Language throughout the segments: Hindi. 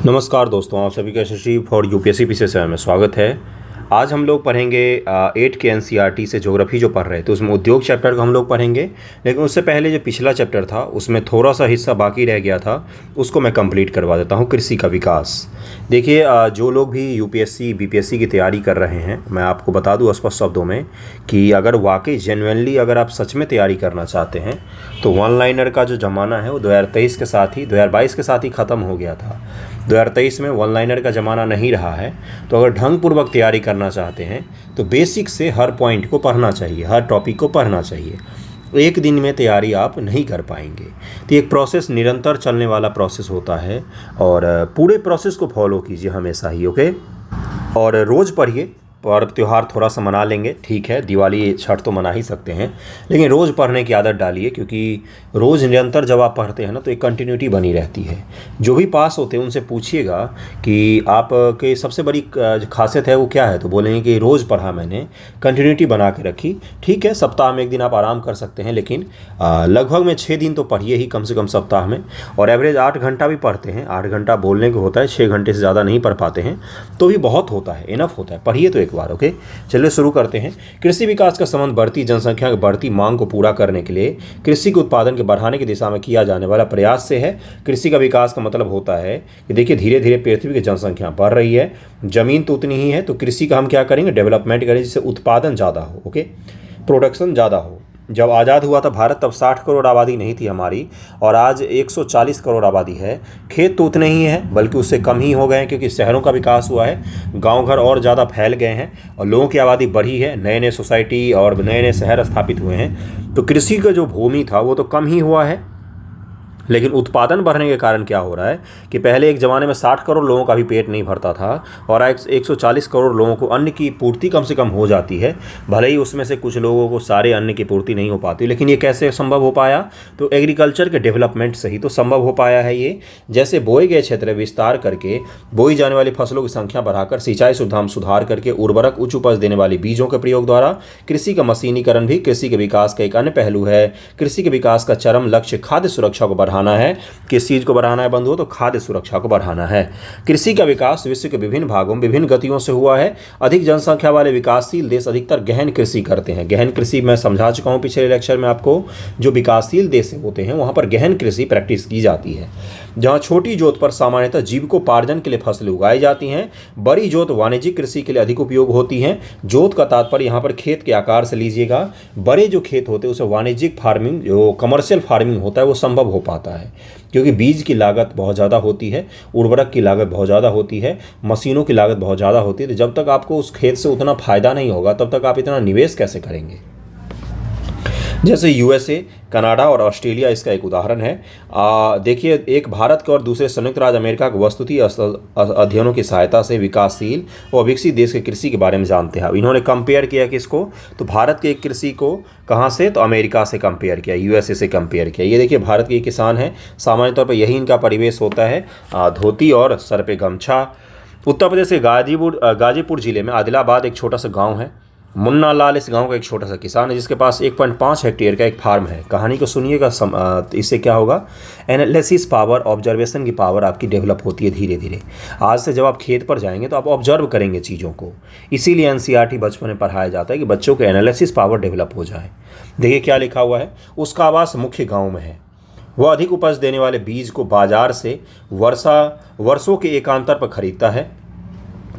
नमस्कार दोस्तों, आप सभी का यशस्वी फॉर यूपीएससी पीछे से में स्वागत है। आज हम लोग पढ़ेंगे 8 के एनसीईआरटी से ज्योग्राफी जो पढ़ रहे थे उसमें उद्योग चैप्टर को हम लोग पढ़ेंगे। लेकिन उससे पहले जो पिछला चैप्टर था उसमें थोड़ा सा हिस्सा बाकी रह गया था, उसको मैं कंप्लीट करवा देता हूँ। कृषि का विकास। देखिए, जो लोग भी यूपीएससी बीपीएससी की तैयारी कर रहे हैं, मैं आपको बता दूँ स्पष्ट शब्दों में कि अगर वाकई जेन्युइनली अगर आप सच में तैयारी करना चाहते हैं तो वन लाइनर का जो ज़माना है वो 2023 के साथ ही 2022 के साथ ही ख़त्म हो गया था। 2023 में वन लाइनर का ज़माना नहीं रहा है। तो अगर ढंगपूर्वक तैयारी करना चाहते हैं तो बेसिक से हर पॉइंट को पढ़ना चाहिए, हर टॉपिक को पढ़ना चाहिए। एक दिन में तैयारी आप नहीं कर पाएंगे। तो एक प्रोसेस निरंतर चलने वाला प्रोसेस होता है और पूरे प्रोसेस को फॉलो कीजिए हमेशा ही, ओके। और रोज़ पढ़िए। पर्व त्यौहार थोड़ा सा मना लेंगे, ठीक है, दिवाली छठ तो मना ही सकते हैं, लेकिन रोज़ पढ़ने की आदत डालिए, क्योंकि रोज़ निरंतर जब आप पढ़ते हैं ना तो एक कंटिन्यूटी बनी रहती है। जो भी पास होते हैं उनसे पूछिएगा कि आपके सबसे बड़ी खासियत है वो क्या है, तो बोलेंगे कि रोज़ पढ़ा मैंने, कंटिन्यूटी बना के रखी। ठीक है, सप्ताह में एक दिन आप आराम कर सकते हैं, लेकिन लगभग में 6 दिन तो पढ़िए ही कम से कम सप्ताह में। और एवरेज 8 घंटा भी पढ़ते हैं, 8 घंटा बोलने को होता है, 6 घंटे से ज़्यादा नहीं पढ़ पाते हैं तो भी बहुत होता है, इनफ होता है। पढ़िए तो एक बार, ओके। चलिए शुरू करते हैं। कृषि विकास का संबंध बढ़ती जनसंख्या की बढ़ती मांग को पूरा करने के लिए कृषि के उत्पादन के बढ़ाने की दिशा में किया जाने वाला प्रयास से है। कृषि का विकास का मतलब होता है कि देखिए धीरे धीरे पृथ्वी की जनसंख्या बढ़ रही है, जमीन तो उतनी ही है, तो कृषि का हम क्या करेंगे, डेवलपमेंट करें जिससे उत्पादन ज़्यादा हो, ओके, प्रोडक्शन ज़्यादा हो। जब आज़ाद हुआ था भारत तब 60 करोड़ आबादी नहीं थी हमारी, और आज 140 करोड़ आबादी है। खेत तो उतने ही हैं बल्कि उससे कम ही हो गए हैं, क्योंकि शहरों का विकास हुआ है, गांव घर और ज़्यादा फैल गए हैं और लोगों की आबादी बढ़ी है, नए नए सोसाइटी और नए नए शहर स्थापित हुए हैं। तो कृषि का जो भूमि था वो तो कम ही हुआ है, लेकिन उत्पादन बढ़ने के कारण क्या हो रहा है कि पहले एक ज़माने में 60 करोड़ लोगों का भी पेट नहीं भरता था और आज 140 करोड़ लोगों को अन्न की पूर्ति कम से कम हो जाती है। भले ही उसमें से कुछ लोगों को सारे अन्न की पूर्ति नहीं हो पाती, लेकिन ये कैसे संभव हो पाया, तो एग्रीकल्चर के डेवलपमेंट से ही तो संभव हो पाया है ये। जैसे बोए गए क्षेत्र विस्तार करके, बोई जाने वाली फसलों की संख्या बढ़ाकर, सिंचाई सुविधा में सुधार करके, उर्वरक उच्च उपज देने वाली बीजों के प्रयोग द्वारा कृषि का मशीनीकरण भी कृषि के विकास का एक अन्य पहलू है। कृषि के विकास का चरम लक्ष्य खाद्य सुरक्षा को बढ़ाना है। किस चीज को बढ़ाना है बंधुओं, तो खाद्य सुरक्षा को बढ़ाना है। कृषि का विकास विश्व के विभिन्न भागों में विभिन्न गतियों से हुआ है। अधिक जनसंख्या वाले विकासशील देश अधिकतर गहन कृषि करते हैं। गहन कृषि मैं समझा चुका हूं पिछले लेक्चर में आपको। जो विकासशील देश होते हैं वहां पर गहन कृषि प्रैक्टिस की जाती है, जहां छोटी जोत पर सामान्यतः जीविकोपार्जन के लिए फसलें उगाई जाती हैं। बड़ी जोत वाणिज्यिक कृषि के लिए अधिक उपयोग होती हैं। जोत का तात्पर्य यहाँ पर खेत के आकार से लीजिएगा। बड़े जो खेत होते हैं उसे वाणिज्यिक फार्मिंग, जो कमर्शियल फार्मिंग होता है, वो संभव हो पाता है, क्योंकि बीज की लागत बहुत ज़्यादा होती है, उर्वरक की लागत बहुत ज़्यादा होती है, मशीनों की लागत बहुत ज़्यादा होती है। तो जब तक आपको उस खेत से उतना फ़ायदा नहीं होगा तब तक आप इतना निवेश कैसे करेंगे। जैसे यूएसए, कनाडा और ऑस्ट्रेलिया इसका एक उदाहरण है। देखिए, एक भारत के और दूसरे संयुक्त राज्य अमेरिका के वस्तुतः अध्ययनों की सहायता से विकासशील और विकसित देश के कृषि के बारे में जानते हैं। इन्होंने कंपेयर किया किसको, तो भारत के कृषि को कहाँ से, तो अमेरिका से कंपेयर किया, यूएसए से कंपेयर किया। ये देखिए भारत के किसान हैं, सामान्य तौर पर यही इनका परिवेश होता है, धोती और सर पे गमछा। उत्तर प्रदेश के गाजीपुर जिले में आदिलाबाद एक छोटा सा गाँव है। मुन्ना लाल इस गांव का एक छोटा सा किसान है जिसके पास 1.5 हेक्टेयर का एक फार्म है। कहानी को सुनिएगा, इससे क्या होगा, एनालिसिस पावर, ऑब्जर्वेशन की पावर आपकी डेवलप होती है धीरे धीरे। आज से जब आप खेत पर जाएंगे तो आप ऑब्जर्व करेंगे चीज़ों को। इसीलिए एनसीईआरटी बचपन में पढ़ाया जाता है कि बच्चों को एनालिसिस पावर डेवलप हो जाए। देखिए क्या लिखा हुआ है, उसका आवास मुख्य गाँव में है। वह अधिक उपज देने वाले बीज को बाजार से वर्षों के एकांतर पर खरीदता है।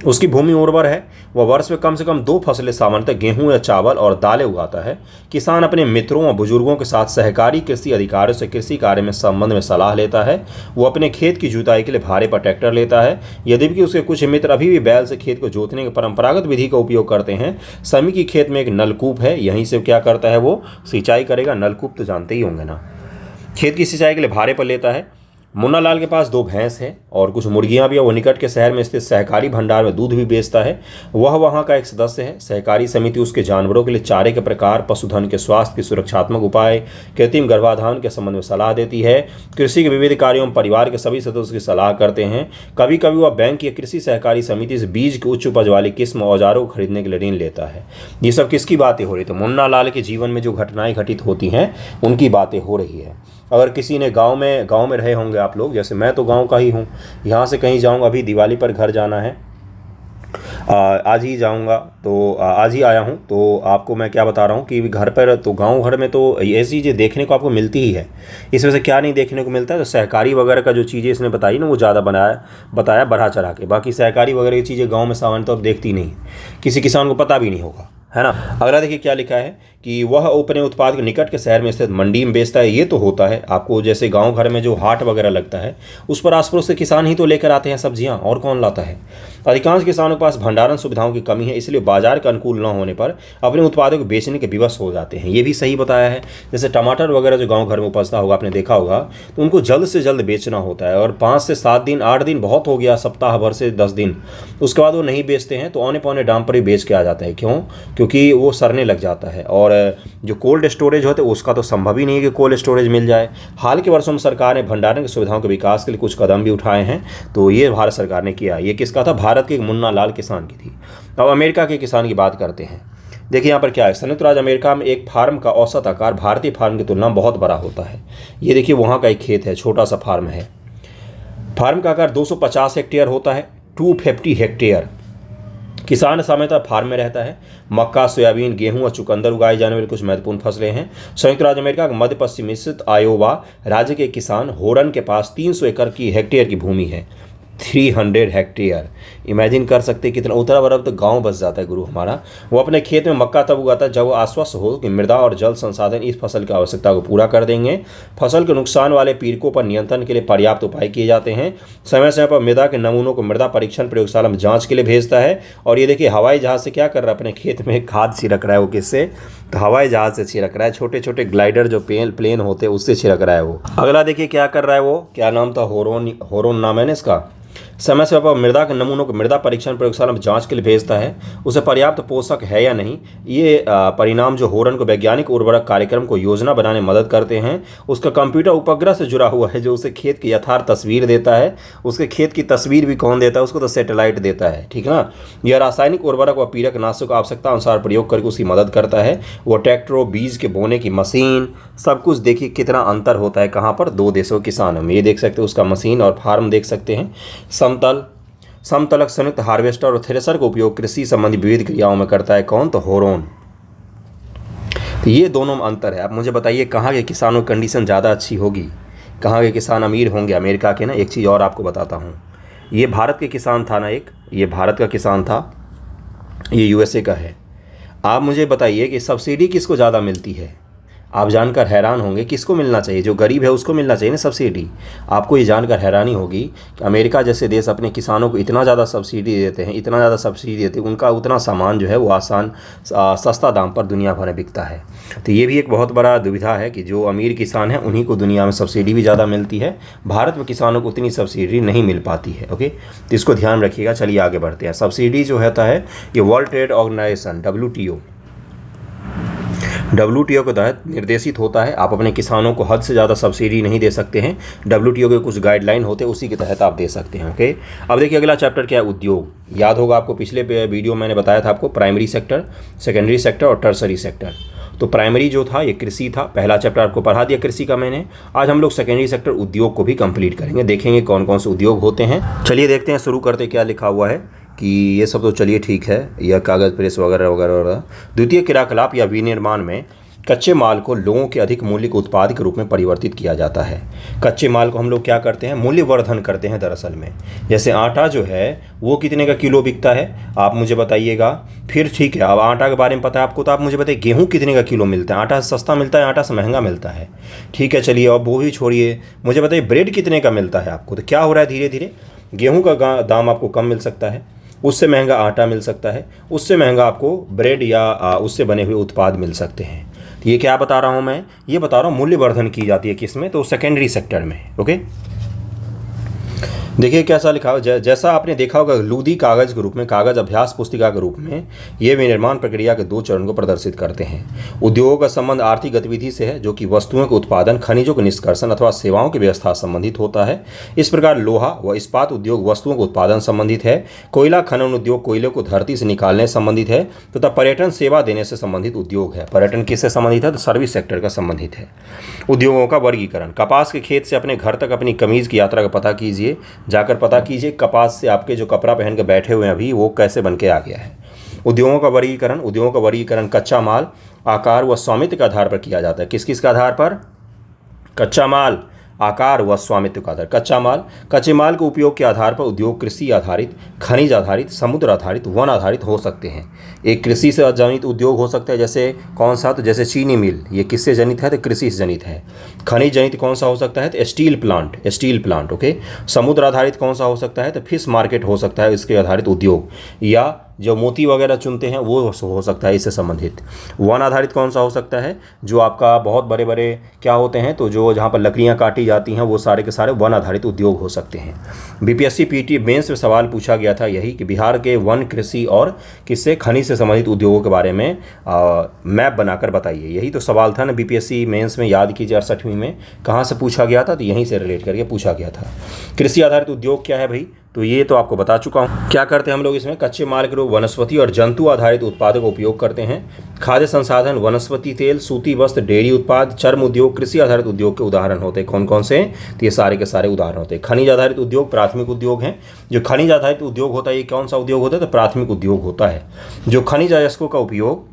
उसकी भूमि उर्वर है। वह वर्ष में कम से कम 2 फसलें, सामान्यतः गेहूं या चावल और दालें उगाता है। किसान अपने मित्रों और बुजुर्गों के साथ सहकारी कृषि अधिकारियों से कृषि कार्य में संबंध में सलाह लेता है। वो अपने खेत की जुताई के लिए भाड़े पर ट्रैक्टर लेता है। यद्यपि उसके कुछ मित्र अभी भी बैल से खेत को जोतने की परंपरागत विधि का उपयोग करते हैं। समी की खेत में एक नलकूप है, यहीं से क्या करता है, वो सिंचाई करेगा। नलकूप तो जानते ही होंगे ना। खेत की सिंचाई के लिए भाड़े पर लेता है। मुन्ना लाल के पास 2 भैंस हैं और कुछ मुर्गियां भी है। वो निकट के शहर में स्थित सहकारी भंडार में दूध भी बेचता है। वह वहां का एक सदस्य है। सहकारी समिति उसके जानवरों के लिए चारे के प्रकार, पशुधन के स्वास्थ्य के सुरक्षात्मक उपाय, कृत्रिम गर्भाधान के संबंध में सलाह देती है। कृषि के विविध कार्यों में परिवार के सभी सदस्य की सलाह करते हैं। कभी कभी वह बैंक या कृषि सहकारी समिति से बीज की उच्च उपज वाली किस्म औजारों को खरीदने के लिए ऋण लेता है। ये सब किसकी बातें हो रही, तो मुन्ना लाल के जीवन में जो घटनाएं घटित होती हैं उनकी बातें हो रही है। अगर किसी ने गांव में रहे होंगे आप लोग, जैसे मैं तो गांव का ही हूँ, यहाँ से कहीं जाऊँगा, अभी दिवाली पर घर जाना है, आज ही जाऊंगा, तो आज ही आया हूँ, तो आपको मैं क्या बता रहा हूँ कि घर पर तो गांव घर में तो ऐसी चीज़ें देखने को आपको मिलती ही है। इसमें से क्या नहीं देखने को मिलता है, तो सहकारी वगैरह का जो चीज़ें इसने बताई ना वो ज़्यादा बताया बढ़ा चढ़ा के। बाकी सहकारी वगैरह की चीज़ें गाँव में सामान्य तो अब देखती नहीं, किसी किसान को पता भी नहीं होगा, है ना। अगला देखिए क्या लिखा है कि वह अपने उत्पाद के निकट के शहर में स्थित मंडी में बेचता है। ये तो होता है आपको, जैसे गांव घर में जो हाट वगैरह लगता है उस पर आस पड़ोस से किसान ही तो लेकर आते हैं सब्जियां, और कौन लाता है। अधिकांश किसानों के पास भंडारण सुविधाओं की कमी है, इसलिए बाजार के अनुकूल न होने पर अपने उत्पादों को बेचने के विवश हो जाते हैं। ये भी सही बताया है। जैसे टमाटर वगैरह जो गाँव घर में उपजता होगा, आपने देखा होगा, तो उनको जल्द से जल्द बेचना होता है, और 5 से 7 दिन 8 दिन बहुत हो गया, सप्ताह भर से 10 दिन, उसके बाद वो नहीं बेचते हैं, तो औने पौने दाम पर ही बेच के आ जाता है। क्यों? क्योंकि वो सड़ने लग जाता है, और जो कोल्ड स्टोरेज होते हैं उसका तो संभव ही नहीं है कि कोल्ड स्टोरेज मिल जाए। हाल के वर्षों में सरकार ने भंडारण की सुविधाओं के विकास के लिए कुछ कदम भी उठाए हैं, तो ये भारत सरकार ने किया। ये किसका था? भारत के मुन्ना लाल किसान की थी। अब अमेरिका के किसान की बात करते हैं। देखिए यहाँ पर क्या है, संयुक्त राज्य अमेरिका में एक फार्म का औसत आकार भारतीय फार्म की तुलना में बहुत बड़ा होता है। ये देखिए वहाँ का एक खेत है, छोटा सा फार्म है। फार्म का आकार 250 हेक्टेयर होता है, 250 हेक्टेयर। किसान सामान्यतः फार्म में रहता है। मक्का, सोयाबीन, गेहूं और चुकंदर उगाए जाने वाली कुछ महत्वपूर्ण फसलें हैं। संयुक्त राज्य अमेरिका के मध्य पश्चिमी स्थित आयोवा राज्य के किसान होरन के पास 300 एकड़ की हेक्टेयर की भूमि है। 300 हेक्टेयर, इमेजिन कर सकते हैं कितना। उत्तरा बर्फ तो गांव बस जाता है गुरु हमारा। वो अपने खेत में मक्का तब उगाता है जब वो आश्वस्त हो कि मृदा और जल संसाधन इस फसल की आवश्यकता को पूरा कर देंगे। फसल के नुकसान वाले पीड़कों पर नियंत्रण के लिए पर्याप्त उपाय किए जाते हैं। समय समय पर मृदा के नमूनों को मृदा परीक्षण प्रयोगशाला में जांच के लिए भेजता है। और ये देखिए हवाई जहाज से क्या कर रहा है, अपने खेत में खाद छिड़क रहा है। वो किससे? तो हवाई जहाज से छिड़क रहा है। छोटे छोटे ग्लाइडर जो प्लेन होते हैं उससे छिड़क रहा है वो। अगला देखिए क्या कर रहा है वो, क्या नाम था, होरोन नाम है ना इसका। समय समय पर मृदा के नमूनों को मृदा परीक्षण प्रयोगशाला में जांच के लिए भेजता है, उसे पर्याप्त पोषक है या नहीं। ये परिणाम जो होरन को वैज्ञानिक उर्वरक कार्यक्रम को योजना बनाने में मदद करते हैं। उसका कंप्यूटर उपग्रह से जुड़ा हुआ है जो उसे खेत की यथार्थ तस्वीर देता है। उसके खेत की तस्वीर भी कौन देता है? उसको तो सैटेलाइट देता है, ठीक है ना। यह रासायनिक उर्वरक व पीड़क नाशक को आवश्यकता अनुसार प्रयोग करके उसकी मदद करता है। वो ट्रैक्टरों, बीज के बोने की मशीन, सब कुछ। देखिए कितना अंतर होता है कहाँ पर, दो देशों के किसानों में। ये देख सकते हैं उसका मशीन और फार्म देख सकते हैं। समतलक संयुक्त हार्वेस्टर और थ्रेसर का उपयोग कृषि संबंधी विविध क्रियाओं में करता है कौन? तो होरन। तो ये दोनों में अंतर है। आप मुझे बताइए कहाँ के किसानों की कंडीशन ज़्यादा अच्छी होगी, कहाँ के किसान अमीर होंगे अमेरिका के ना। एक चीज़ और आपको बताता हूँ, ये भारत के किसान था ना, एक ये भारत का किसान था, ये यूएसए का है। आप मुझे बताइए कि सब्सिडी किसको ज़्यादा मिलती है? आप जानकर हैरान होंगे, किसको मिलना चाहिए? जो गरीब है उसको मिलना चाहिए ना सब्सिडी। आपको ये जानकर हैरानी होगी कि अमेरिका जैसे देश अपने किसानों को इतना ज़्यादा सब्सिडी देते हैं, इतना ज़्यादा सब्सिडी देते हैं, उनका उतना सामान जो है वो सस्ता दाम पर दुनिया भर में बिकता है। तो ये भी एक बहुत बड़ा दुविधा है कि जो अमीर किसान हैं उन्हीं को दुनिया में सब्सिडी भी ज़्यादा मिलती है, भारत में किसानों को उतनी सब्सिडी नहीं मिल पाती है। ओके, तो इसको ध्यान रखिएगा। चलिए आगे बढ़ते हैं। सब्सिडी जो होता है ये वर्ल्ड ट्रेड ऑर्गेनाइजेशन WTO के तहत निर्देशित होता है। आप अपने किसानों को हद से ज़्यादा सब्सिडी नहीं दे सकते हैं। WTO के कुछ गाइडलाइन होते हैं, उसी के तहत आप दे सकते हैं। ओके, अब देखिए अगला चैप्टर क्या है, उद्योग। याद होगा आपको, पिछले वीडियो मैंने बताया था आपको प्राइमरी सेक्टर, सेकेंडरी सेक्टर और टर्सरी सेक्टर। तो प्राइमरी जो था ये कृषि था, पहला चैप्टर आपको पढ़ा दिया कृषि का मैंने। आज हम लोग सेकेंडरी सेक्टर उद्योग को भी कंप्लीट करेंगे, देखेंगे कौन कौन से उद्योग होते हैं। चलिए देखते हैं, शुरू करते क्या लिखा हुआ है कि ये सब तो चलिए ठीक है, यह कागज़ प्रेस वगैरह वगैरह वगैरह। द्वितीय क्रियाकलाप या विनिर्माण में कच्चे माल को लोगों के अधिक मूल्य के उत्पाद के रूप में परिवर्तित किया जाता है। कच्चे माल को हम लोग क्या करते हैं, मूल्यवर्धन करते हैं दरअसल में। जैसे आटा जो है वो कितने का किलो बिकता है, आप मुझे बताइएगा। फिर ठीक है, अब आटा के बारे में पता है आपको, तो आप मुझे बताइए गेहूँ कितने का किलो मिलता है। आटा सस्ता मिलता है, आटा से महंगा मिलता है, ठीक है। चलिए अब वो भी छोड़िए, मुझे बताइए ब्रेड कितने का मिलता है आपको। तो क्या हो रहा है, धीरे धीरे गेहूँ का दाम आपको कम मिल सकता है, उससे महंगा आटा मिल सकता है, उससे महंगा आपको ब्रेड या उससे बने हुए उत्पाद मिल सकते हैं। तो ये क्या बता रहा हूँ मैं, ये बता रहा हूँ मूल्यवर्धन की जाती है किस में, तो सेकेंडरी सेक्टर में। ओके, देखिए कैसा लिखा हो, जैसा आपने देखा होगा लूदी कागज के रूप में, कागज अभ्यास पुस्तिका के रूप में ये विनिर्माण प्रक्रिया के 2 चरण को प्रदर्शित करते हैं। उद्योगों का संबंध आर्थिक गतिविधि से है, जो कि वस्तुओं के उत्पादन, खनिजों के निष्कर्षण अथवा सेवाओं की व्यवस्था संबंधित होता है। इस प्रकार लोहा व इस्पात उद्योग वस्तुओं के उत्पादन संबंधित है। कोयला खनन उद्योग कोयले को धरती से निकालने से संबंधित है, तथा पर्यटन सेवा देने से संबंधित उद्योग है। पर्यटन किससे संबंधित है? तो सर्विस सेक्टर का संबंधित है। उद्योगों का वर्गीकरण, कपास के खेत से अपने घर तक अपनी कमीज की यात्रा का पता कीजिए, जाकर पता कीजिए कपास से आपके जो कपड़ा पहन के बैठे हुए हैं अभी वो कैसे बन के आ गया है। उद्योगों का वर्गीकरण कच्चा माल, आकार व स्वामित्व के आधार पर किया जाता है। किस किस के आधार पर? कच्चा माल, आकार व स्वामित्व का आधार। कच्चे माल के उपयोग के आधार पर उद्योग कृषि आधारित, खनिज आधारित, समुद्र आधारित, वन आधारित हो सकते हैं। एक कृषि से जनित उद्योग हो सकता है, जैसे कौन सा? तो जैसे चीनी मिल, ये किससे जनित है? तो कृषि से जनित है। खनिज जनित कौन सा हो सकता है? तो स्टील प्लांट। ओके। समुद्र आधारित कौन सा हो सकता है? तो फिश मार्केट हो सकता है, इसके आधारित उद्योग, या जो मोती वगैरह चुनते हैं वो हो सकता है इससे संबंधित। वन आधारित कौन सा हो सकता है? जो आपका बहुत बड़े बड़े क्या होते हैं, तो जो जहाँ पर लकड़ियाँ काटी जाती हैं वो सारे के सारे वन आधारित उद्योग हो सकते हैं। बीपीएससी पीटी मेंस में सवाल पूछा गया था यही कि बिहार के वन, कृषि और किससे? खनिज से संबंधित उद्योगों के बारे में मैप बनाकर बताइए। यही तो सवाल था ना बीपीएससी मेंस में, याद कीजिए 68वीं में कहाँ से पूछा गया था, तो यहीं से रिलेट करके पूछा गया था। कृषि आधारित उद्योग क्या है भाई? तो ये तो आपको बता चुका हूँ। क्या करते हैं हम लोग इसमें? कच्चे माल के रूप वनस्पति और जंतु आधारित उत्पादों का उपयोग करते हैं। खाद्य संसाधन, वनस्पति तेल, सूती वस्त्र, डेयरी उत्पाद, चर्म उद्योग कृषि आधारित उद्योग के उदाहरण होते हैं। कौन कौन से? तो ये सारे के सारे उदाहरण होते हैं। खनिज आधारित उद्योग प्राथमिक उद्योग हैं। जो खनिज आधारित उद्योग होता है ये कौन सा उद्योग होता है? तो प्राथमिक उद्योग होता है, जो खनिज अयस्कों का उपयोग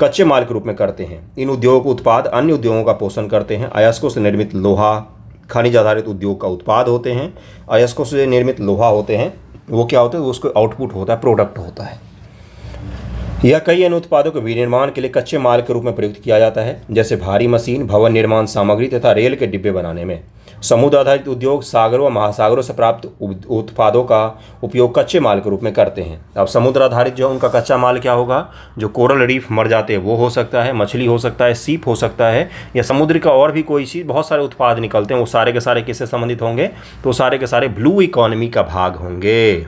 कच्चे माल के रूप में करते हैं। इन उद्योगों के उत्पाद अन्य उद्योगों का पोषण करते हैं। अयस्कों से निर्मित लोहा खनिज आधारित उद्योग का उत्पाद होते हैं। अयस्कों से निर्मित लोहा होते हैं वो क्या होते हैं? वो उसको आउटपुट होता है, प्रोडक्ट होता है। यह कई अन्य उत्पादों के विनिर्माण के लिए कच्चे माल के रूप में प्रयुक्त किया जाता है, जैसे भारी मशीन, भवन निर्माण सामग्री तथा रेल के डिब्बे बनाने में। समुद्र आधारित उद्योग सागरों व महासागरों से प्राप्त उत्पादों का उपयोग कच्चे माल के रूप में करते हैं। अब समुद्र आधारित जो है उनका कच्चा माल क्या होगा? जो कोरल रीफ मर जाते हैं वो हो सकता है, मछली हो सकता है, सीप हो सकता है, या समुद्र का और भी कोई चीज़, बहुत सारे उत्पाद निकलते हैं। वो सारे के सारे किससे संबंधित होंगे? तो सारे के सारे ब्लू इकोनॉमी का भाग होंगे।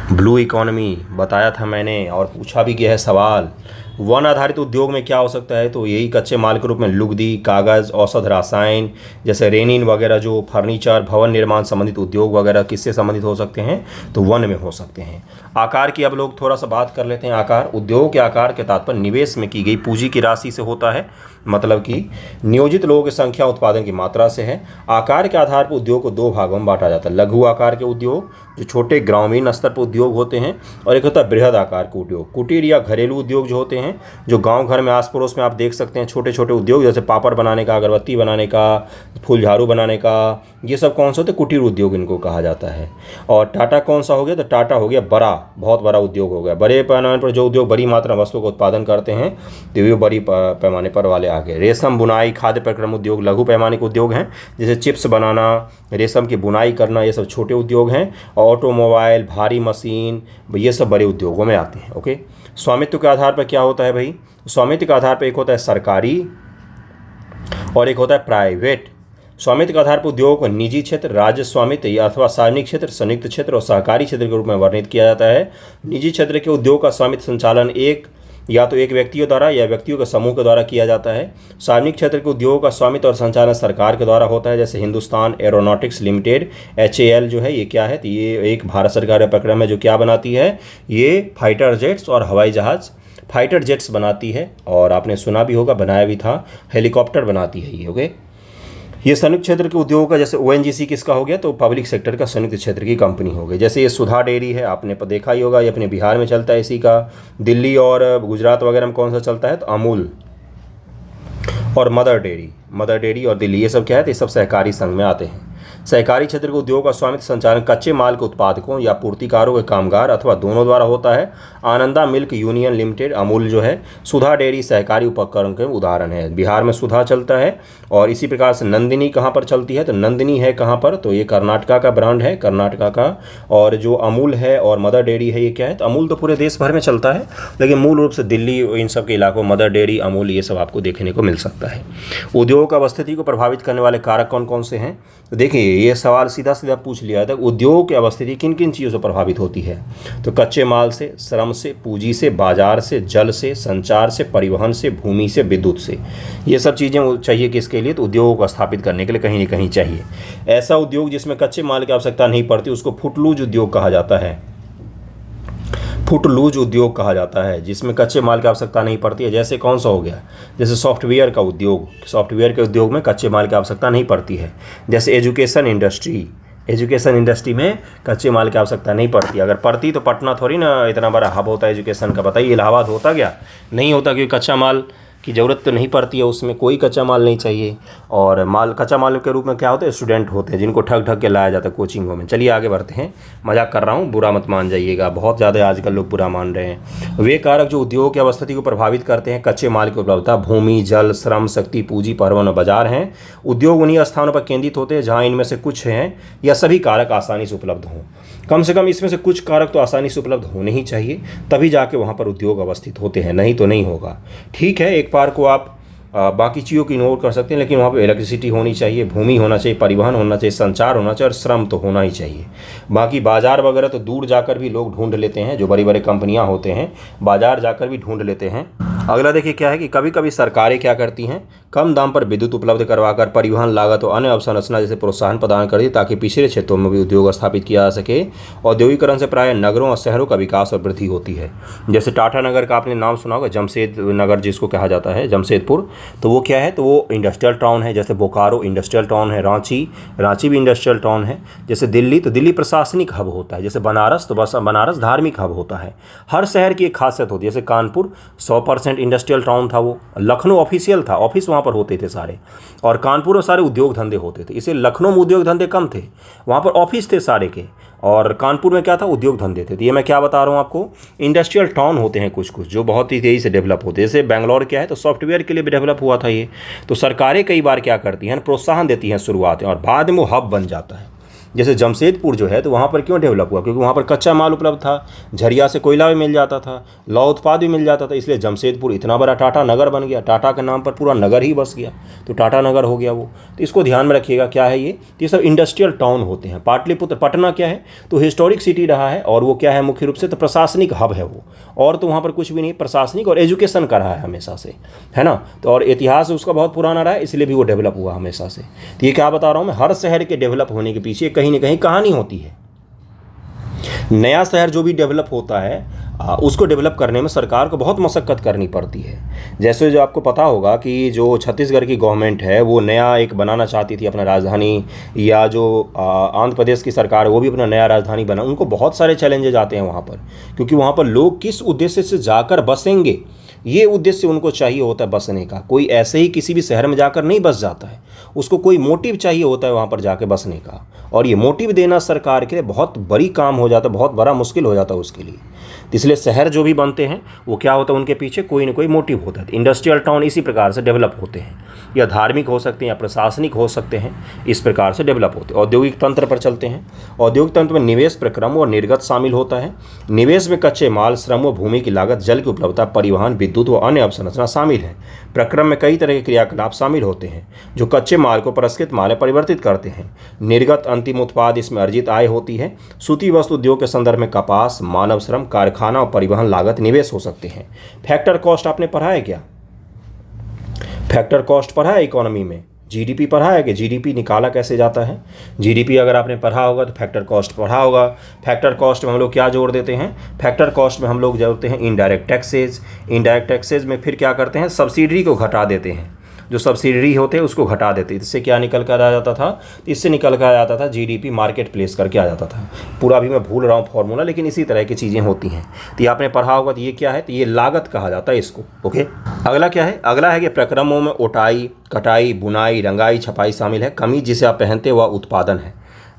ब्लू इकोनॉमी बताया था मैंने और पूछा भी गया है सवाल। वन आधारित उद्योग में क्या हो सकता है? तो यही कच्चे माल के रूप में लुगदी, कागज़, औषध, रसायन, जैसे रेनिन वगैरह, जो फर्नीचर, भवन निर्माण संबंधित उद्योग वगैरह किससे संबंधित हो सकते हैं? तो वन में हो सकते हैं। आकार की अब लोग थोड़ा सा बात कर लेते हैं। आकार, उद्योग के आकार के तात्पर्य निवेश में की गई पूंजी की राशि से होता है, मतलब कि नियोजित लोगों की संख्या उत्पादन की मात्रा से है। आकार के आधार पर उद्योग को 2 भागों में बांटा जाता है। लघु आकार के उद्योग जो छोटे ग्रामीण स्तर पर उद्योग होते हैं, और एक होता है बृहद आकार के उद्योग, कुटीर या घरेलू उद्योग जो होते हैं, जो गांव घर में आस पड़ोस में आप देख सकते हैं छोटे छोटे उद्योग, जैसे पापड़ बनाने का, अगरबत्ती बनाने का, फूल झाड़ू बनाने का, ये सब कौन सा होते हैं? कुटीर उद्योग इनको कहा जाता है। और टाटा कौन सा हो गया? तो टाटा हो गया बड़ा, बहुत बड़ा उद्योग हो गया। बड़े पैमाने पर जो उद्योग बड़ी मात्रा में वस्तुओं का उत्पादन करते हैं तो ये बड़ी पैमाने पर वाले आ गए। रेशम बुनाई, खाद्य प्रक्रम उद्योग लघु पैमाने के उद्योग हैं, जैसे चिप्स बनाना, रेशम की बुनाई करना, ये सब छोटे उद्योग हैं। ऑटोमोबाइल, भारी मशीन, ये सब बड़े उद्योगों में आते हैं। ओके। स्वामित्व के आधार पर क्या होता है भाई? स्वामित्व के आधार पर एक होता है सरकारी और एक होता है प्राइवेट। स्वामित्व के आधार पर उद्योगों को निजी क्षेत्र, राज्य स्वामित्व या अथवा सार्वजनिक क्षेत्र, संयुक्त क्षेत्र और सहकारी क्षेत्र के रूप में वर्णित किया जाता है। निजी क्षेत्र के उद्योग का स्वामित्व संचालन या तो एक व्यक्तियों द्वारा या व्यक्तियों के समूह के द्वारा किया जाता है। सार्वजनिक क्षेत्र के उद्योगों का स्वामित्व और संचालन सरकार के द्वारा होता है, जैसे हिंदुस्तान एरोनॉटिक्स लिमिटेड HAL जो है ये क्या है? तो ये एक भारत सरकार का प्रक्रम है जो क्या बनाती है? ये फाइटर जेट्स और हवाई जहाज़, फाइटर जेट्स बनाती है, और आपने सुना भी होगा, बनाया भी था, हेलीकॉप्टर बनाती है ये। ओके। ये संयुक्त क्षेत्र के उद्योगों का, जैसे ONGC किसका हो गया? तो पब्लिक सेक्टर का संयुक्त क्षेत्र की कंपनी हो गई। जैसे ये सुधा डेयरी है, आपने देखा ही होगा, ये अपने बिहार में चलता है इसी का। दिल्ली और गुजरात वगैरह में कौन सा चलता है? तो अमूल और मदर डेयरी और दिल्ली, ये सब क्या है? तो ये सब सहकारी संघ में आते हैं। सहकारी क्षेत्र के उद्योग का स्वामित्व संचालन कच्चे माल के उत्पादकों या पूर्तिकारों के कामगार अथवा दोनों द्वारा होता है। Ananda milk union limited, Amul जो है, सुधा डेयरी सहकारी उपकरण के उदाहरण है। बिहार में सुधा चलता है। और इसी प्रकार से नंदिनी कहाँ पर चलती है? तो नंदिनी है कहाँ पर? तो ये कर्नाटका का ब्रांड है, कर्नाटका का। और जो अमूल है और मदर डेयरी है ये क्या है? तो अमूल तो पूरे देश भर में चलता है, लेकिन मूल रूप से दिल्ली इन सब के इलाकों मदर डेयरी, अमूल, ये सब आपको देखने को मिल सकता है। उद्योग का स्थिति को प्रभावित करने वाले कारक कौन कौन से हैं? तो देखिए ये सवाल सीधा सीधा पूछ लिया था, उद्योग की अवस्थिति किन किन चीज़ों से प्रभावित होती है? तो कच्चे माल से, श्रम से, पूंजी से, बाजार से, जल से, संचार से, परिवहन से, भूमि से, विद्युत से। ये सब चीज़ें चाहिए किसके लिए? तो उद्योग को स्थापित करने के लिए कहीं ना कहीं चाहिए। ऐसा उद्योग जिसमें कच्चे माल की आवश्यकता नहीं पड़ती उसको फुटलूज उद्योग कहा जाता है। फुटलूज उद्योग कहा जाता है, जिसमें कच्चे माल की आवश्यकता नहीं पड़ती है। जैसे कौन सा हो गया? जैसे सॉफ्टवेयर का उद्योग, सॉफ्टवेयर के उद्योग में कच्चे माल की आवश्यकता नहीं पड़ती है। जैसे एजुकेशन इंडस्ट्री, एजुकेशन इंडस्ट्री में कच्चे माल की आवश्यकता नहीं पड़ती। अगर पड़ती तो पटना थोड़ी ना इतना बड़ा हब होता है एजुकेशन का। बताइए इलाहाबाद होता क्या? नहीं होता, क्योंकि कच्चा माल की ज़रूरत तो नहीं पड़ती है, उसमें कोई कच्चा माल नहीं चाहिए। और कच्चा माल के रूप में क्या होते हैं? स्टूडेंट होते हैं, जिनको ठग ठग के लाया जाता है कोचिंगों में। चलिए आगे बढ़ते हैं, मजाक कर रहा हूँ, बुरा मत मान जाइएगा, बहुत ज़्यादा आजकल लोग बुरा मान रहे हैं। वे कारक जो उद्योग की अवस्थिति को प्रभावित करते हैं कच्चे माल की उपलब्धता, भूमि, जल, श्रम, शक्ति, पूंजी, परिवहन और बाजार हैं। उद्योग उन्हीं स्थानों पर केंद्रित होते हैं जहाँ इनमें से कुछ हैं या सभी कारक आसानी से उपलब्ध हों। कम से कम इसमें से कुछ कारक तो आसानी से उपलब्ध होने ही चाहिए, तभी जाके वहाँ पर उद्योग अवस्थित होते हैं, नहीं तो नहीं होगा। ठीक है, एक पार को आप बाकी चीज़ों की इग्नोर कर सकते हैं, लेकिन वहाँ पे इलेक्ट्रिसिटी होनी चाहिए, भूमि होना चाहिए, परिवहन होना चाहिए, संचार होना चाहिए और श्रम तो होना ही चाहिए। बाकी बाजार वगैरह तो दूर जाकर भी लोग ढूंढ लेते हैं, जो बड़ी बड़ी कंपनियाँ होते हैं बाजार जाकर भी ढूंढ लेते हैं। अगला देखिए क्या है कि कभी कभी सरकारें क्या करती हैं, कम दाम पर विद्युत उपलब्ध करवाकर परिवहन लागत और अन्य अवसंरचना जैसे प्रोत्साहन प्रदान कर दी, ताकि पिछड़े क्षेत्रों में भी उद्योग स्थापित किया जा सके। औद्योगिकरण से प्राय नगरों और शहरों का विकास और वृद्धि होती है। जैसे टाटा नगर का आपने नाम सुना होगा, जमशेद नगर जिसको कहा जाता है, जमशेदपुर, तो वो क्या है? तो वो इंडस्ट्रियल टाउन है। जैसे बोकारो इंडस्ट्रियल टाउन है, रांची भी इंडस्ट्रियल टाउन है। जैसे दिल्ली, तो दिल्ली प्रशासनिक हब होता है। जैसे बनारस, तो बस बनारस धार्मिक हब होता है। हर शहर की एक खासियत होती है। जैसे कानपुर 100% इंडस्ट्रियल टाउन था वो। लखनऊ ऑफिशियल था, ऑफिस वहाँ पर होते थे सारे, और कानपुर में सारे उद्योग धंधे होते थे। इसे लखनऊ में उद्योग धंधे कम थे, वहाँ पर ऑफिस थे सारे के, और कानपुर में क्या था? उद्योग धंधे थे। तो ये मैं क्या बता रहा हूँ आपको, इंडस्ट्रियल टाउन होते हैं कुछ कुछ जो बहुत ही तेज़ी से डेवलप होते हैं। जैसे बेंगलोर क्या है, तो सॉफ्टवेयर के लिए भी डेवलप हुआ था ये। तो सरकारें कई बार क्या करती हैं, प्रोत्साहन देती हैं शुरुआत में, और बाद में वो हब बन जाता है। जैसे जमशेदपुर जो है, तो वहाँ पर क्यों डेवलप हुआ? क्योंकि वहाँ पर कच्चा माल उपलब्ध था, झरिया से कोयला भी मिल जाता था, लौह उत्पाद भी मिल जाता था, इसलिए जमशेदपुर इतना बड़ा टाटा नगर बन गया। टाटा के नाम पर पूरा नगर ही बस गया, तो टाटा नगर हो गया वो। तो इसको ध्यान में रखिएगा, क्या है ये सब इंडस्ट्रियल टाउन होते हैं। पाटलिपुत्र, पटना क्या है? तो हिस्टोरिक सिटी रहा है, और वो क्या है मुख्य रूप से? तो प्रशासनिक हब है वो, और तो वहाँ पर कुछ भी नहीं, प्रशासनिक और एजुकेशन का रहा है हमेशा से, है ना। तो और इतिहास उसका बहुत पुराना रहा है, इसलिए भी वो डेवलप हुआ हमेशा से। तो ये क्या बता रहा हूँ मैं, हर शहर के डेवलप होने के पीछे कहीं ना कहीं कहानी होती है। नया शहर जो भी डेवलप होता है उसको डेवलप करने में सरकार को बहुत मशक्कत करनी पड़ती है। जैसे जो आपको पता होगा कि जो छत्तीसगढ़ की गवर्नमेंट है वो नया एक बनाना चाहती थी अपना राजधानी, या जो आंध्र प्रदेश की सरकार है वो भी अपना नया राजधानी बना। उनको बहुत सारे चैलेंजेज आते हैं वहाँ पर, क्योंकि वहाँ पर लोग किस उद्देश्य से जाकर बसेंगे, ये उद्देश्य उनको चाहिए होता है बसने का। कोई ऐसे ही किसी भी शहर में जाकर नहीं बस जाता है, उसको कोई मोटिव चाहिए होता है वहाँ पर जाके बसने का, और ये मोटिव देना सरकार के लिए बहुत बड़ी काम हो जाता है, बहुत बड़ा मुश्किल हो जाता है उसके लिए। इसलिए शहर जो भी बनते हैं वो क्या होता है, उनके पीछे कोई ना कोई मोटिव होता है। इंडस्ट्रियल टाउन इसी प्रकार से डेवलप होते हैं, या धार्मिक हो सकते हैं, या प्रशासनिक हो सकते हैं, इस प्रकार से डेवलप होते हैं। औद्योगिक तंत्र पर चलते हैं। औद्योगिक तंत्र में निवेश, प्रक्रम और निर्गत शामिल होता है। निवेश में कच्चे माल, श्रम व भूमि की लागत, जल की उपलब्धता, परिवहन, विद्युत व अन्य अवसंरचना शामिल है। प्रक्रम में कई तरह के क्रियाकलाप शामिल होते हैं जो कच्चे माल को परिष्कृत माल में परिवर्तित करते हैं। निर्गत अंतिम उत्पाद, इसमें अर्जित आय होती है। सूती वस्त्र उद्योग के संदर्भ में कपास, मानव श्रम, कारखाना और परिवहन लागत निवेश हो सकते हैं। फैक्टर कॉस्ट आपने पढ़ा है क्या? फैक्टर कॉस्ट पढ़ा है इकोनॉमी में? जीडीपी पढ़ा है कि जीडीपी निकाला कैसे जाता है? जीडीपी अगर आपने पढ़ा होगा तो फैक्टर कॉस्ट पढ़ा होगा। फैक्टर कॉस्ट में हम लोग क्या जोड़ देते हैं? फैक्टर कॉस्ट में हम लोग जोड़ते हैं इनडायरेक्ट टैक्सेज। इनडायरेक्ट टैक्सेज में फिर क्या करते हैं? सब्सिडी को घटा देते हैं, जो सब्सिडी होते हैं उसको घटा देते हैं। इससे क्या निकल कर आ जाता था? इससे निकल कर आ जाता था जीडीपी मार्केट प्लेस करके आ जाता था। पूरा भी मैं भूल रहा हूँ फॉर्मूला, लेकिन इसी तरह की चीज़ें होती हैं। तो ये आपने पढ़ा होगा। तो ये क्या है? तो ये लागत कहा जाता है इसको। ओके, अगला क्या है? अगला है कि प्रक्रमों में ओटाई, कटाई, बुनाई, रंगाई, छपाई शामिल है। कमीज जिसे आप पहनते हैं वह उत्पादन है।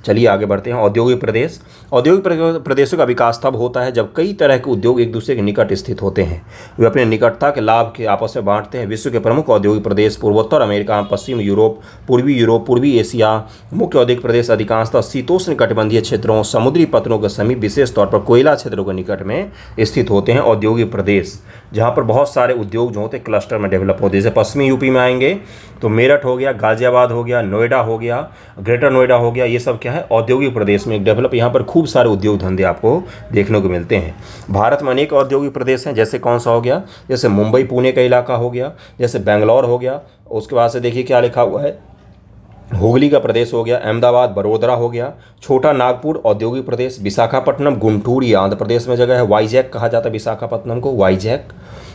चलिए आगे बढ़ते हैं। औद्योगिक प्रदेश। औद्योगिक प्रदेशों का विकास तब होता है जब कई तरह के उद्योग एक दूसरे के निकट स्थित होते हैं। वे अपने निकटता के लाभ के आपस में बांटते हैं। विश्व के प्रमुख औद्योगिक प्रदेश पूर्वोत्तर अमेरिका, पश्चिम यूरोप, पूर्वी एशिया। मुख्य औद्योगिक प्रदेश अधिकांशतः शीतोष्ण कटिबंधीय क्षेत्रों, समुद्री पत्तनों के समीप, विशेष तौर पर कोयला क्षेत्रों के निकट में स्थित होते हैं। औद्योगिक प्रदेश जहाँ पर बहुत सारे उद्योग जो होते हैं क्लस्टर में डेवलप होते हैं। जैसे पश्चिमी यूपी में आएंगे तो मेरठ हो गया, गाजियाबाद हो गया, नोएडा हो गया, ग्रेटर नोएडा हो गया, ये सब क्या है, औद्योगिक प्रदेश में एक डेवलप। यहाँ पर खूब सारे उद्योग धंधे आपको देखने को मिलते हैं। भारत में अनेक औद्योगिक प्रदेश हैं। जैसे कौन सा हो गया, जैसे मुंबई पुणे का इलाका हो गया, जैसे बेंगलोर हो गया। उसके बाद से देखिए क्या लिखा हुआ है, हुगली का प्रदेश हो गया, अहमदाबाद, बड़ोदरा हो गया, छोटा नागपुर औद्योगिक प्रदेश, विशाखापट्टनम, गुंटूर ये आंध्र प्रदेश में जगह है, वाईजैक कहा जाता है विशाखापट्टनम को, वाईजैक,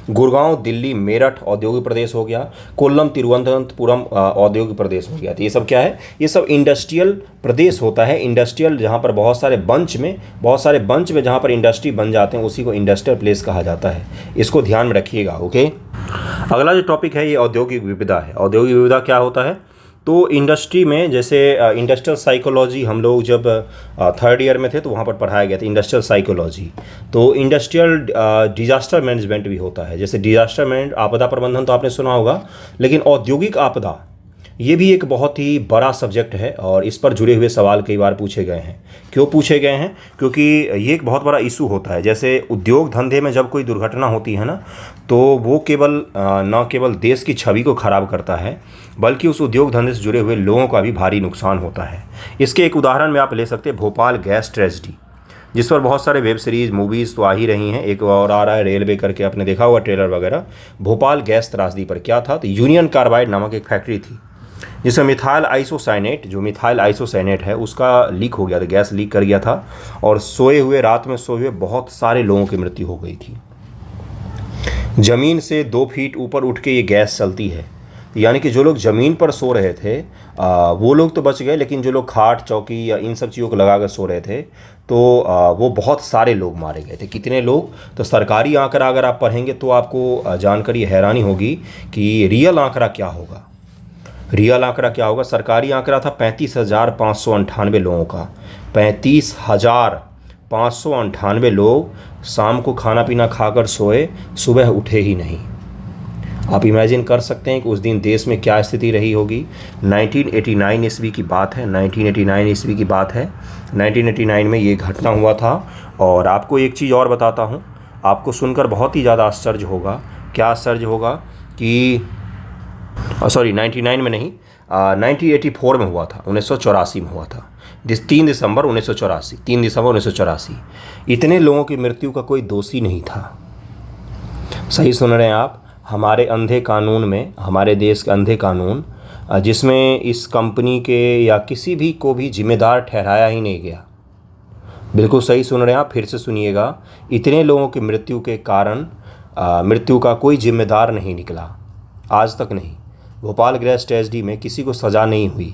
गुड़गांव, दिल्ली, मेरठ औद्योगिक प्रदेश हो गया, कोल्लम, तिरुवनंतपुरम औद्योगिक प्रदेश हो गया। तो ये सब क्या है, ये सब इंडस्ट्रियल प्रदेश होता है। इंडस्ट्रियल जहाँ पर बहुत सारे बंच में जहाँ पर इंडस्ट्री बन जाते हैं उसी को इंडस्ट्रियल प्लेस कहा जाता है। इसको ध्यान में रखिएगा। ओके, अगला जो टॉपिक है ये औद्योगिक विविधता है। औद्योगिक विविधता क्या होता है, तो इंडस्ट्री में जैसे इंडस्ट्रियल साइकोलॉजी हम लोग जब थर्ड ईयर में थे तो वहाँ पर पढ़ाया गया था इंडस्ट्रियल साइकोलॉजी। तो इंडस्ट्रियल डिजास्टर मैनेजमेंट भी होता है। जैसे डिजास्टर मैनेजमेंट, आपदा प्रबंधन तो आपने सुना होगा, लेकिन औद्योगिक आपदा ये भी एक बहुत ही बड़ा सब्जेक्ट है और इस पर जुड़े हुए सवाल कई बार पूछे गए हैं। क्यों पूछे गए हैं, क्योंकि ये एक बहुत बड़ा इशू होता है। जैसे उद्योग धंधे में जब कोई दुर्घटना होती है ना, तो वो न केवल देश की छवि को खराब करता है, बल्कि उस उद्योग धंधे से जुड़े हुए लोगों का भी भारी नुकसान होता है। इसके एक उदाहरण में आप ले सकते हैं भोपाल गैस ट्रेजेडी, जिस पर बहुत सारे वेब सीरीज़ मूवीज़ तो आ ही रही हैं। एक और आ रहा है रेलवे करके, आपने देखा हुआ ट्रेलर वगैरह। भोपाल गैस त्रासदी पर क्या था, तो यूनियन कार्बाइड नामक एक फैक्ट्री थी जिसमें मिथाइल आइसोसाइनेट है उसका लीक हो गया था, गैस लीक कर गया था और रात में सोए हुए बहुत सारे लोगों की मृत्यु हो गई थी। ज़मीन से 2 फीट ऊपर उठ के ये गैस चलती है, यानी कि जो लोग ज़मीन पर सो रहे थे वो लोग तो बच गए, लेकिन जो लोग खाट चौकी या इन सब चीज़ों को लगा कर सो रहे थे तो वो बहुत सारे लोग मारे गए थे। कितने लोग, तो सरकारी आंकड़ा अगर आप पढ़ेंगे तो आपको जानकर हैरानी होगी कि रियल आंकड़ा क्या होगा। सरकारी आंकड़ा था 35,598 लोगों का। 35,598 लोग शाम को खाना पीना खाकर सोए, सुबह उठे ही नहीं। आप इमेजिन कर सकते हैं कि उस दिन देश में क्या स्थिति रही होगी। 1989 ईस्वी की बात है। 1989 में ये घटना हुआ था। और आपको एक चीज़ और बताता हूँ, आपको सुनकर बहुत ही ज़्यादा आश्चर्य होगा। क्या आश्चर्य होगा कि 99 में नहीं, 1984 में हुआ था, 1984 में हुआ था। 3 दिसंबर 1984। इतने लोगों की मृत्यु का कोई दोषी नहीं था। सही सुन रहे हैं आप। हमारे अंधे कानून में, हमारे देश के अंधे कानून जिसमें इस कंपनी के या किसी भी को भी जिम्मेदार ठहराया ही नहीं गया। बिल्कुल सही सुन रहे हैं आप, फिर से सुनिएगा। इतने लोगों की मृत्यु के कारण मृत्यु का कोई जिम्मेदार नहीं निकला, आज तक नहीं। भोपाल गैस ट्रेजेडी में किसी को सज़ा नहीं हुई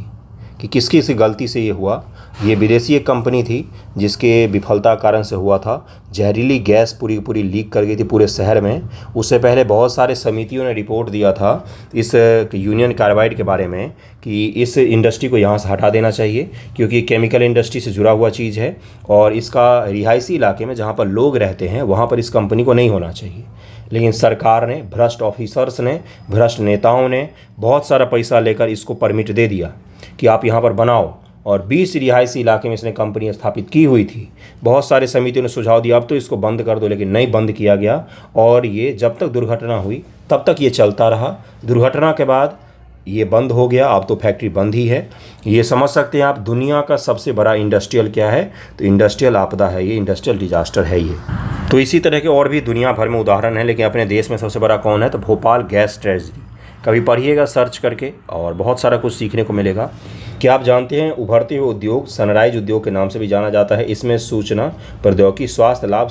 कि किसकी गलती से ये हुआ। ये विदेशी एक कंपनी थी जिसके विफलता कारण से हुआ था। जहरीली गैस पूरी लीक कर गई थी पूरे शहर में। उससे पहले बहुत सारे समितियों ने रिपोर्ट दिया था इस यूनियन कार्बाइड के बारे में कि इस इंडस्ट्री को यहाँ से हटा देना चाहिए, क्योंकि केमिकल इंडस्ट्री से जुड़ा हुआ चीज़ है और इसका रिहायशी इलाके में जहाँ पर लोग रहते हैं वहाँ पर इस कंपनी को नहीं होना चाहिए। लेकिन सरकार ने, भ्रष्ट ऑफिसर्स ने, भ्रष्ट नेताओं ने बहुत सारा पैसा लेकर इसको परमिट दे दिया कि आप यहाँ पर बनाओ। और 20 रिहायशी इलाके में इसने कंपनी स्थापित की हुई थी। बहुत सारे समितियों ने सुझाव दिया अब तो इसको बंद कर दो, लेकिन नहीं बंद किया गया। और ये जब तक दुर्घटना हुई तब तक ये चलता रहा। दुर्घटना के बाद ये बंद हो गया, अब तो फैक्ट्री बंद ही है। ये समझ सकते हैं आप, दुनिया का सबसे बड़ा इंडस्ट्रियल क्या है, तो इंडस्ट्रियल आपदा है ये, इंडस्ट्रियल डिजास्टर है ये। तो इसी तरह के और भी दुनिया भर में उदाहरण हैं, लेकिन अपने देश में सबसे बड़ा कौन है, तो भोपाल गैस ट्रेजेडी। कभी पढ़िएगा सर्च करके और बहुत सारा कुछ सीखने को मिलेगा। क्या आप जानते हैं उभरते हुए उद्योग सनराइज उद्योग के नाम से भी जाना जाता है। इसमें सूचना प्रौद्योगिकी, स्वास्थ्य लाभ,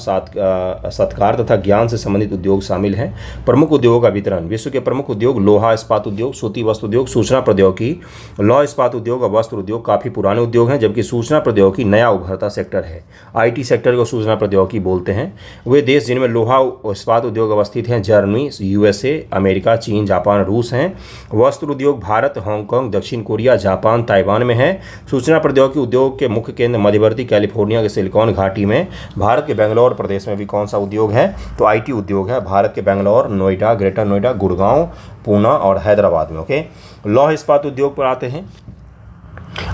सत्कार तथा ज्ञान से संबंधित उद्योग शामिल हैं। प्रमुख उद्योगों का वितरण। विश्व के प्रमुख उद्योग लोहा इस्पात उद्योग, सूती वस्त्र उद्योग, सूचना प्रौद्योगिकी। लौह इस्पात उद्योग और वस्त्र उद्योग काफ़ी पुराने उद्योग हैं, जबकि सूचना प्रौद्योगिकी नया उभरता सेक्टर है। IT सेक्टर को सूचना प्रौद्योगिकी बोलते हैं। वे देश जिनमें लोहा इस्पात उद्योग अवस्थित हैं जर्मनी, USA, अमेरिका, चीन, जापान, रूस हैं। वस्त्र उद्योग भारत, हांगकांग, दक्षिण कोरिया, जापान, ताइवान में है। सूचना प्रौद्योगिकी उद्योग के मुख्य केंद्र मध्यवर्ती कैलिफोर्निया के सिलिकॉन घाटी में। भारत के बेंगलोर प्रदेश में भी कौन सा उद्योग है, तो आईटी उद्योग है। भारत के बेंगलोर, नोएडा, ग्रेटर नोएडा, गुड़गांव, पूना और हैदराबाद में। ओके, लौह इस्पात उद्योग पर आते हैं।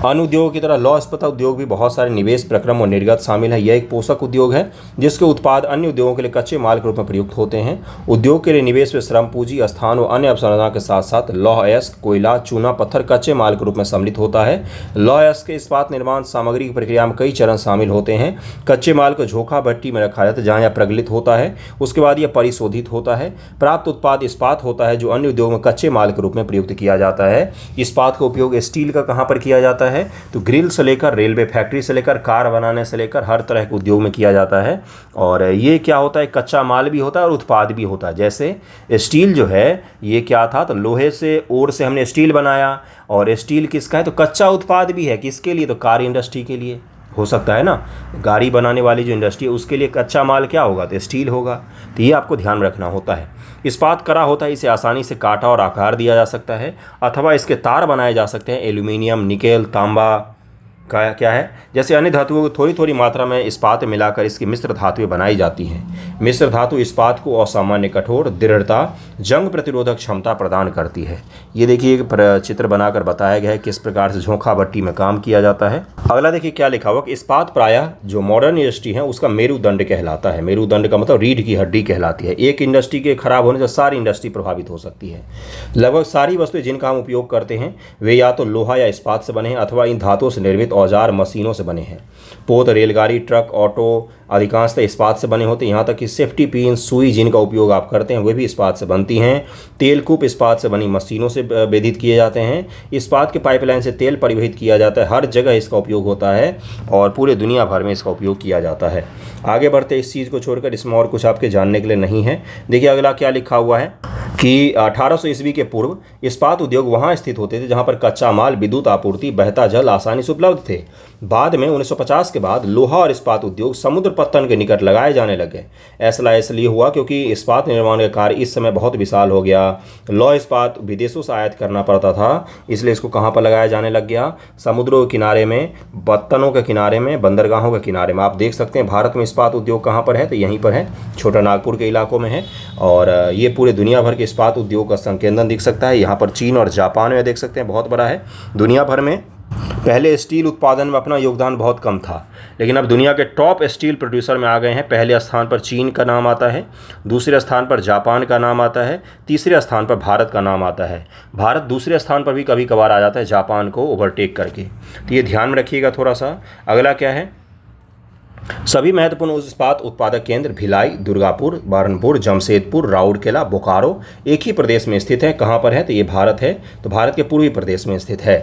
अन्य उद्योगों की तरह लौह इस्पात उद्योग भी बहुत सारे निवेश प्रक्रम और निर्गत शामिल है। यह एक पोषक उद्योग है जिसके उत्पाद अन्य उद्योगों के लिए कच्चे माल के रूप में प्रयुक्त होते हैं। उद्योग के लिए निवेश में श्रम पूंजी, स्थान और अन्य अवसंरचना के साथ साथ लौह अयस्क, कोयला, चूना पत्थर कच्चे माल के रूप में सम्मिलित होता है। लौह अयस्क के इस्पात निर्माण सामग्री की प्रक्रिया में कई चरण शामिल होते हैं। कच्चे माल को झोंका भट्टी में रखा जाता है जहाँ यह प्रगलित होता है। उसके बाद यह परिशोधित होता है। प्राप्त उत्पाद इस्पात होता है जो अन्य उद्योग में कच्चे माल के रूप में प्रयुक्त किया जाता है। इस्पात का उपयोग स्टील का कहाँ पर किया जाता है, तो ग्रिल से लेकर रेलवे फैक्ट्री से लेकर कार बनाने से लेकर हर तरह के उद्योग में किया जाता है। और ये क्या होता है, कच्चा माल भी होता है और उत्पाद भी होता है। जैसे स्टील जो है ये क्या था, तो लोहे से, ओर से हमने स्टील बनाया, और स्टील किसका है, तो कच्चा उत्पाद भी है। किसके लिए, तो कार इंडस्ट्री के लिए हो सकता है ना, गाड़ी बनाने वाली जो इंडस्ट्री है उसके लिए कच्चा माल क्या होगा, तो स्टील होगा। तो ये आपको ध्यान रखना होता है। इस्पात कड़ा होता है, इसे आसानी से काटा और आकार दिया जा सकता है अथवा इसके तार बनाए जा सकते हैं। एल्यूमिनियम, निकेल, तांबा का क्या है, जैसे अन्य धातुओं को थोड़ी थोड़ी मात्रा में इस्पात मिलाकर इसकी मिश्र धातुएं बनाई जाती हैं। मिश्र धातु इस्पात को असामान्य कठोर, दृढ़ता, जंग प्रतिरोधक क्षमता प्रदान करती है। ये देखिए एक चित्र बनाकर बताया गया है किस प्रकार से झोंका भट्टी में काम किया जाता है। अगला देखिए क्या लिखा हुआ कि इस्पात प्रायः जो मॉडर्न इंडस्ट्री है उसका मेरुदंड कहलाता है। मेरुदंड का मतलब रीढ़ की हड्डी कहलाती है। एक इंडस्ट्री के खराब होने से सारी इंडस्ट्री प्रभावित हो सकती है। लगभग सारी वस्तुएं जिनका हम उपयोग करते हैं वे या तो लोहा या इस्पात से बने हैं अथवा इन धातुओं से निर्मित औजार मशीनों से बने हैं। पोत, रेलगाड़ी, ट्रक, ऑटो अधिकांशतः इस्पात से बने होते हैं। यहाँ तक कि सेफ्टी पिन, सुई जिनका उपयोग आप करते हैं वे भी इस्पात से बनती हैं। तेल कूप इस्पात से बनी मशीनों से वेदित किए जाते हैं। इस्पात के पाइपलाइन से तेल परिवहित किया जाता है। हर जगह इसका उपयोग होता है और पूरे दुनिया भर में इसका उपयोग किया जाता है। आगे बढ़ते इस चीज़ को छोड़कर इसमें और कुछ आपके जानने के लिए नहीं है। देखिए अगला क्या लिखा हुआ है कि 1800 ईस्वी के पूर्व इस्पात उद्योग वहाँ स्थित होते थे जहाँ पर कच्चा माल, विद्युत आपूर्ति, बहता जल आसानी से उपलब्ध थे। बाद में 1950 के बाद लोहा और इस्पात उद्योग समुद्र पत्तन के निकट लगाए जाने लगे। ऐसा इसलिए हुआ क्योंकि इस्पात निर्माण का कार्य इस समय बहुत विशाल हो गया। लौह इस्पात विदेशों से आयात करना पड़ता था, इसलिए इसको कहाँ पर लगाया जाने लग गया, समुद्रों के किनारे में, पत्तनों के किनारे में, बंदरगाहों के किनारे में। आप देख सकते हैं भारत में इस्पात उद्योग कहाँ पर है, तो यहीं पर है, छोटा नागपुर के इलाकों में है। और ये पूरे दुनिया भर के इस्पात उद्योग का संकेंद्र दिख सकता है। यहाँ पर चीन और जापान में देख सकते हैं बहुत बड़ा है। दुनिया भर में पहले स्टील उत्पादन में अपना योगदान बहुत कम था, लेकिन अब दुनिया के टॉप स्टील प्रोड्यूसर में आ गए हैं। पहले स्थान पर चीन का नाम आता है, दूसरे स्थान पर जापान का नाम आता है, तीसरे स्थान पर भारत का नाम आता है। भारत दूसरे स्थान पर भी कभी कभार आ जाता है जापान को ओवरटेक करके, तो ये ध्यान में रखिएगा थोड़ा सा। अगला क्या है, सभी महत्वपूर्ण इस्पात उत्पादक केंद्र भिलाई, दुर्गापुर, बरनपुर, जमशेदपुर, राउरकेला, बोकारो एक ही प्रदेश में स्थित है। कहाँ पर है, तो ये भारत है, तो भारत के पूर्वी प्रदेश में स्थित है।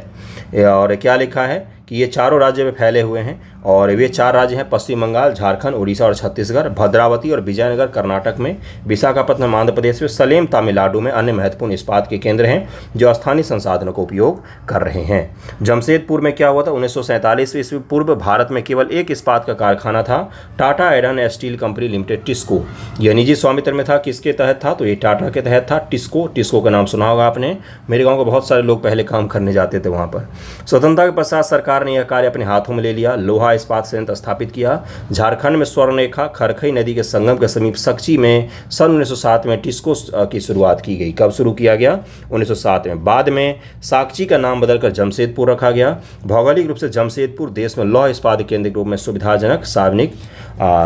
और क्या लिखा है कि ये चारों राज्य में फैले हुए हैं और वे 4 राज्य हैं, पश्चिम बंगाल, झारखंड, उड़ीसा और छत्तीसगढ़। भद्रावती और विजयनगर कर्नाटक में, विशाखापत्तनम आंध्र प्रदेश में, सलेम तमिलनाडु में अन्य महत्वपूर्ण इस्पात के केंद्र हैं जो स्थानीय संसाधनों का उपयोग कर रहे हैं। जमशेदपुर में क्या हुआ था, 1947 ईस्वी पूर्व भारत में केवल एक इस्पात का कारखाना था, Tata iron and steel company limited, TISCO. यह निजी स्वामित्व में था। किसके तहत था, तो ये टाटा के तहत था। टिस्को का नाम सुना होगा आपने। मेरे गाँव के बहुत सारे लोग पहले काम करने जाते थे वहाँ पर। स्वतंत्रता के पश्चात सरकार ने यह कार्य अपने हाथों में ले लिया। लोहा इस्पात संयंत्र स्थापित किया। झारखंड में स्वर्णरेखा खरखई नदी के संगम के समीप सक्ची में सन 1907 में टिस्को की शुरुआत की गई। कब शुरू किया गया, 1907 में। बाद में साकची का नाम बदलकर जमशेदपुर रखा गया। भौगोलिक रूप से जमशेदपुर देश में लौह इस्पात केंद्र के रूप में सुविधाजनक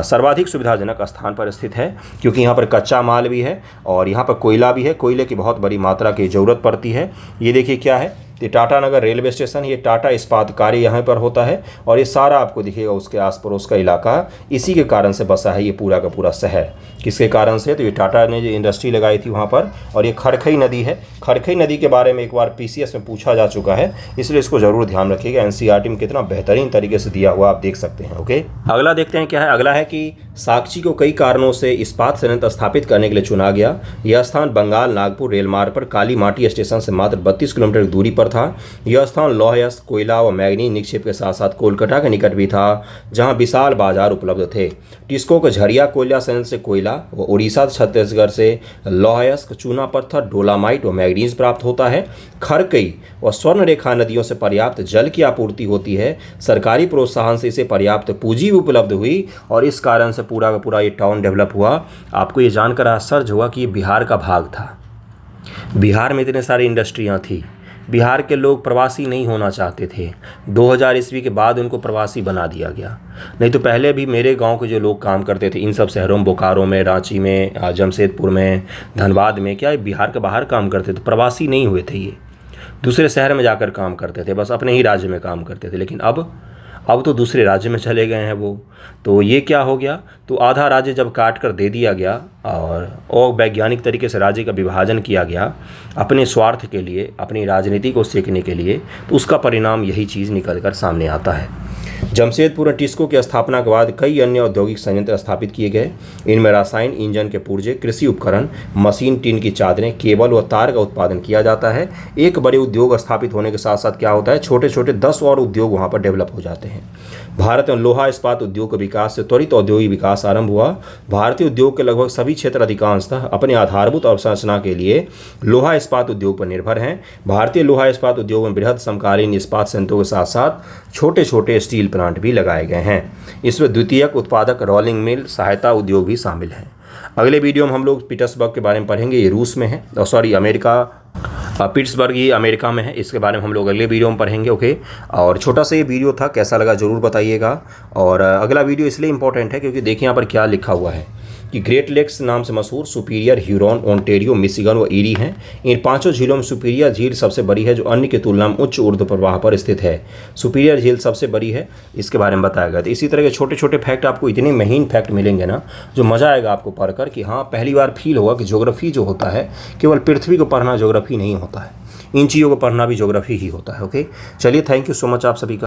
सर्वाधिक सुविधाजनक स्थान पर स्थित है, क्योंकि यहाँ पर कच्चा माल भी है और यहाँ पर कोयला भी है। कोयले की बहुत बड़ी मात्रा की ज़रूरत पड़ती है। ये देखिए क्या है, ये टाटा नगर रेलवे स्टेशन, ये टाटा इस्पात कार्य यहाँ पर होता है और ये सारा आपको दिखेगा उसके आस पड़ोस का इलाका इसी के कारण से बसा है, ये पूरा का पूरा शहर। किसके कारण से, तो ये टाटा ने जो इंडस्ट्री लगाई थी वहाँ पर। और ये खरखई नदी है। खरखई नदी के बारे में एक बार पीसीएस में पूछा जा चुका है, इसलिए इसको जरूर ध्यान रखिएगा। एनसीईआरटी में कितना बेहतरीन तरीके से दिया हुआ आप देख सकते हैं। ओके, अगला देखते हैं क्या है। अगला है कि साकची को कई कारणों से इस्पात संयंत्र स्थापित करने के लिए चुना गया। यह स्थान बंगाल नागपुर रेलमार्ग पर काली माटी स्टेशन से मात्र 32 किलोमीटर की दूरी पर था। यह स्थान लौह यस्क, कोयला व मैग्नीज निक्षेप के साथ साथ कोलकाता के निकट भी था, जहां विशाल बाजार उपलब्ध थे। टिस्को को झरिया कोयला संयंत्र से कोयला व उड़ीसा छत्तीसगढ़ से लौह यस्क, चूना पत्थर, डोलामाइट व मैग्नीज प्राप्त होता है। खरकई व स्वर्ण रेखा नदियों से पर्याप्त जल की आपूर्ति होती है। सरकारी प्रोत्साहन से इसे पर्याप्त पूंजी भी उपलब्ध हुई और इस कारण से पूरा का पूरा ये टाउन डेवलप हुआ। आपको ये जानकर आश्चर्य हुआ कि ये बिहार का भाग था। बिहार में इतने सारी इंडस्ट्रियां थी। बिहार के लोग प्रवासी नहीं होना चाहते थे। 2000 ईस्वी के बाद उनको प्रवासी बना दिया गया। नहीं तो पहले भी मेरे गांव के जो लोग काम करते थे इन सब शहरों में, बोकारो में, रांची में, जमशेदपुर में, धनबाद में, क्या बिहार के बाहर काम करते थे, प्रवासी नहीं हुए थे। ये दूसरे शहर में जाकर काम करते थे, बस अपने ही राज्य में काम करते थे। लेकिन अब तो दूसरे राज्य में चले गए हैं वो। तो ये क्या हो गया, तो आधा राज्य जब काट कर दे दिया गया और वैज्ञानिक तरीके से राज्य का विभाजन किया गया अपने स्वार्थ के लिए, अपनी राजनीति को सीखने के लिए, तो उसका परिणाम यही चीज़ निकल कर सामने आता है। जमशेदपुर में टिस्को की स्थापना के बाद कई अन्य औद्योगिक संयंत्र स्थापित किए गए। इनमें रासायन इंजन के पुर्जे, कृषि उपकरण, मशीन, टीन की चादरें, केबल व तार का उत्पादन किया जाता है। एक बड़े उद्योग स्थापित होने के साथ साथ क्या होता है, छोटे छोटे 10 और उद्योग वहाँ पर डेवलप हो जाते हैं। भारत में लोहा इस्पात उद्योग के विकास से त्वरित औद्योगिक विकास आरंभ हुआ। भारतीय उद्योग के लगभग सभी क्षेत्र अधिकांशतः अपने आधारभूत अवसंरचना के लिए लोहा इस्पात उद्योग पर निर्भर हैं। भारतीय लोहा इस्पात उद्योग में बृहद समकालीन इस्पात संयंत्रों के साथ साथ छोटे छोटे स्टील प्लांट भी लगाए गए हैं। इसमें द्वितीयक उत्पादक, रोलिंग मिल, सहायता उद्योग भी शामिल हैं। अगले वीडियो में हम लोग पीटर्सबर्ग के बारे में पढ़ेंगे। ये रूस में है, अमेरिका, पिट्सबर्ग ये अमेरिका में है। इसके बारे में हम लोग अगले वीडियो में पढ़ेंगे। ओके, और छोटा सा ये वीडियो था, कैसा लगा ज़रूर बताइएगा। और अगला वीडियो इसलिए इंपॉर्टेंट है क्योंकि देखिए यहाँ पर क्या लिखा हुआ है कि ग्रेट लेक्स नाम से मशहूर सुपीरियर, ह्यूरॉन, ओंटेरियो, मिशिगन व ईरी हैं। इन पांचों झीलों में सुपीरियर झील सबसे बड़ी है, जो अन्य की तुलना में उच्च ऊर्ध्व प्रवाह पर स्थित है। सुपीरियर झील सबसे बड़ी है, इसके बारे में बताया गया। तो इसी तरह के छोटे छोटे फैक्ट आपको इतने महीन फैक्ट मिलेंगे ना, जो मज़ा आएगा आपको पढ़कर कि हाँ, पहली बार फील होगा कि ज्योग्राफी जो होता है केवल पृथ्वी को पढ़ना ज्योग्राफी नहीं होता है, इन चीज़ों को पढ़ना भी ज्योग्राफी ही होता है। ओके, चलिए, थैंक यू सो मच आप सभी का।